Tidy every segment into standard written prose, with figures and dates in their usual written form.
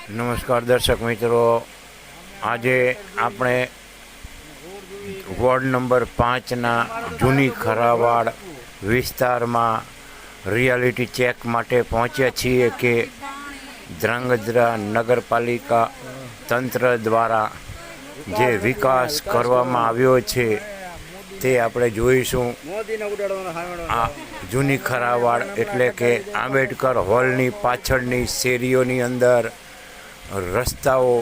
નમસ્કાર દર્શક મિત્રો, આજે આપણે વોર્ડ નંબર 5ના જૂની ખરાવાડ વિસ્તારમાં રિયાલિટી ચેક માટે પહોંચ્યા છીએ કે ધ્રાંગધ્રા નગરપાલિકા તંત્ર દ્વારા જે વિકાસ કરવામાં આવ્યો છે તે આપણે જોઈશું. આ જૂની ખરાવાડ એટલે કે આંબેડકર હોલની પાછળની શેરીઓની અંદર રસ્તાઓ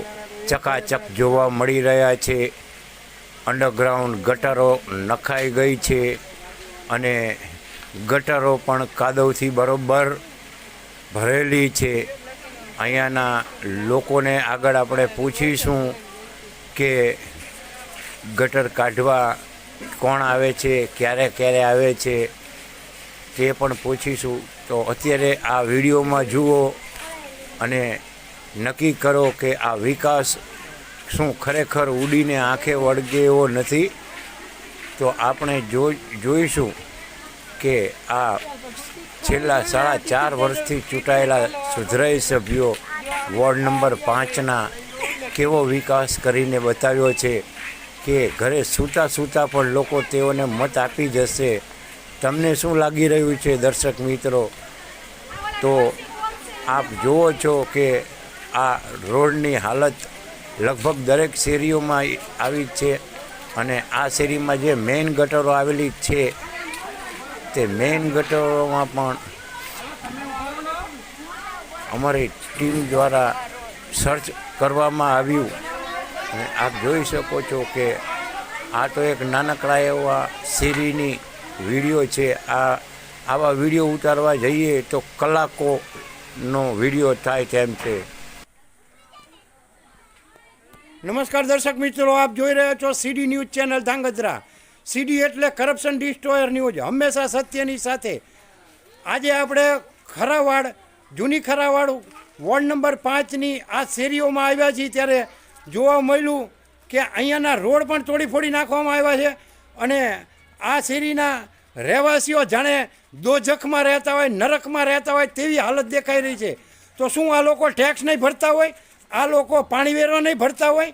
ચકાચક જોવા મળી રહ્યા છે. અંડરગ્રાઉન્ડ ગટરો નખાઈ ગઈ છે અને ગટરો પણ કાદવથી બરોબર ભરેલી છે. અહીંયાના લોકોને આગળ આપણે પૂછીશું કે ગટર કાઢવા કોણ આવે છે, ક્યારે ક્યારે આવે છે તે પણ પૂછીશું. તો અત્યારે આ વિડીયોમાં જુઓ અને નક્કી કરો કે આ વિકાસ શું ખરેખર ઉડીને આંખે વળગે એવો નથી. તો આપણે જોઈશું કે આ છેલ્લા 4.5 વર્ષથી ચૂંટાયેલા સુધરાઈ સભ્યો વોર્ડ નંબર 5ના કેવો વિકાસ કરીને બતાવ્યો છે કે ઘરે સૂતા સૂતા પણ લોકો તેઓને મત આપી જશે. તમને શું લાગી રહ્યું છે દર્શક મિત્રો? તો આપ જુઓ છો કે આ રોડની હાલત લગભગ દરેક શેરીઓમાં આવી છે અને આ શેરીમાં જે મેઇન ગટરો આવેલી છે તે મેઇન ગટરોમાં પણ અમારી ટીમ દ્વારા સર્ચ કરવામાં આવ્યું અને આપ જોઈ શકો છો કે આ તો એક નાનકડા એવા શેરીની વિડીયો છે. આવા વિડીયો ઉતારવા જઈએ તો કલાકોનો વિડીયો થાય તેમ છે. નમસ્કાર દર્શક મિત્રો, આપ જોઈ રહ્યા છો સીડી ન્યૂઝ ચેનલ ધ્રાંગધ્રા. સીડી એટલે કરપ્શન ડિસ્ટ્રોયર ન્યૂઝ, હંમેશા સત્યની સાથે. આજે આપણે ખરાવાડ, જૂની ખરાવાડ વોર્ડ નંબર 5ની આ શેરીઓમાં આવ્યા છીએ ત્યારે જોવા મળ્યું કે અહીંયાના રોડ પણ તોડી ફોડી નાખવામાં આવ્યા છે અને આ શેરીના રહેવાસીઓ જાણે દોજખમાં રહેતા હોય, નરકમાં રહેતા હોય તેવી હાલત દેખાઈ રહી છે. તો શું આ લોકો ટેક્સ નહીં ભરતા હોય? આ લોકો પાણી વેરો નહીં ભરતા હોય?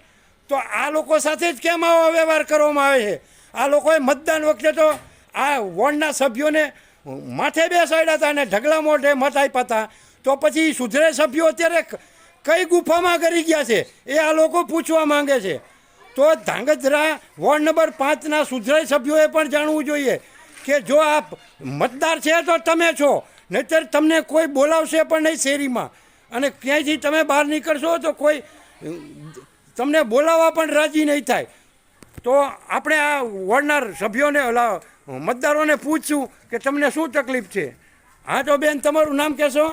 તો આ લોકો સાથે જ કેમ આવો વ્યવહાર કરવામાં આવે છે? આ લોકોએ મતદાન વખતે તો આ વોર્ડના સભ્યોને માથે બેસાડ્યા હતા અને ઢગલા મોઢે મત આપ્યા હતા. તો પછી સુધરે સભ્યો અત્યારે કઈ ગુફામાં કરી ગયા છે એ આ લોકો પૂછવા માંગે છે. તો ધ્રાંગધ્રા વોર્ડ નંબર 5ના સુધરાઈ સભ્યોએ પણ જાણવું જોઈએ કે જો આ મતદાર છે તો તમે છો, નહીંતર તમને કોઈ બોલાવશે પણ નહીં શેરીમાં અને ક્યાંયથી તમે બહાર નીકળશો તો કોઈ તમને બોલાવવા પણ રાજી નહીં થાય. તો આપણે આ વોર્ડના સભ્યોને મતદારોને પૂછશું કે તમને શું તકલીફ છે. હા તો બેન, તમારું નામ કહેશો?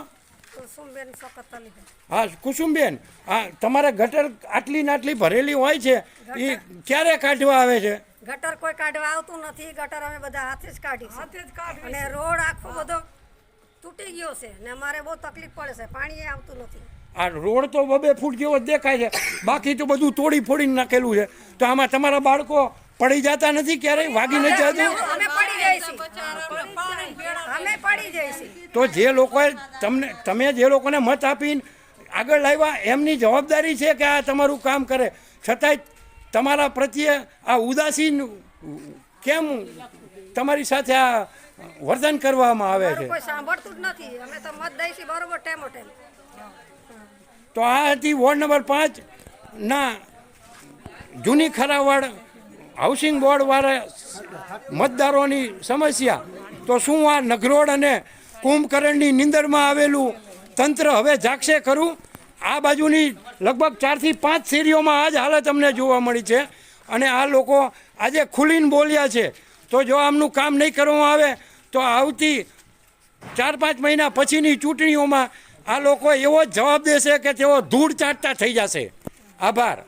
હા કુસુમબેન, હા તમારે ગટર આટલી ને આટલી ભરેલી હોય છે એ ક્યારે કાઢવા આવે છે? ગટર કોઈ કાઢવા આવતું નથી. ગટર અમે બધા હાથે જ કાઢી અને રોડ આખો બધો તૂટી ગયો છે ને અમારે બહુ તકલીફ પડે છે, પાણી આવતું નથી. આ રોડ તો 2 ફૂટ જેવો જ દેખાય છે, બાકી તો બધું તોડી ફોડીને નાખેલું છે. તો આમાં તમારા બાળકો પડી જતા નથી? ક્યારેય વાગી નથી જતું? અમે પડી જઈશું. તો જે લોકોએ તમે જે લોકોને મત આપીને આગળ લાવ્યા એમની જવાબદારી છે કે આ તમારું કામ કરે, છતાંય તમારા પ્રત્યે આ ઉદાસીન કેમ તમારી સાથે આ વર્તન કરવામાં આવે છે? કોઈ સાંભળતું જ નથી. અમે તો મત દઈશું બરોબર ટેમો ટેમ. તો આ હતી વોર્ડ નંબર 5ના જૂની ખરાવાડ હાઉસિંગ બોર્ડવાળા મતદારોની સમસ્યા. તો શું આ નગરોડ અને કુંભકરણની નિંદરમાં આવેલું તંત્ર હવે જાગશે ખરું? આ બાજુની લગભગ 4 થી 5 શેરીઓમાં આ જ હાલત અમને જોવા મળી છે અને આ લોકો આજે ખુલીને બોલ્યા છે. તો જો આમનું કામ નહીં કરવામાં આવે તો આવતી 4-5 મહિના પછીની ચૂંટણીઓમાં આ લોકો એવો જ જવાબ દેશે કે તેઓ ધૂળ ચાટતા થઈ જશે. આભાર.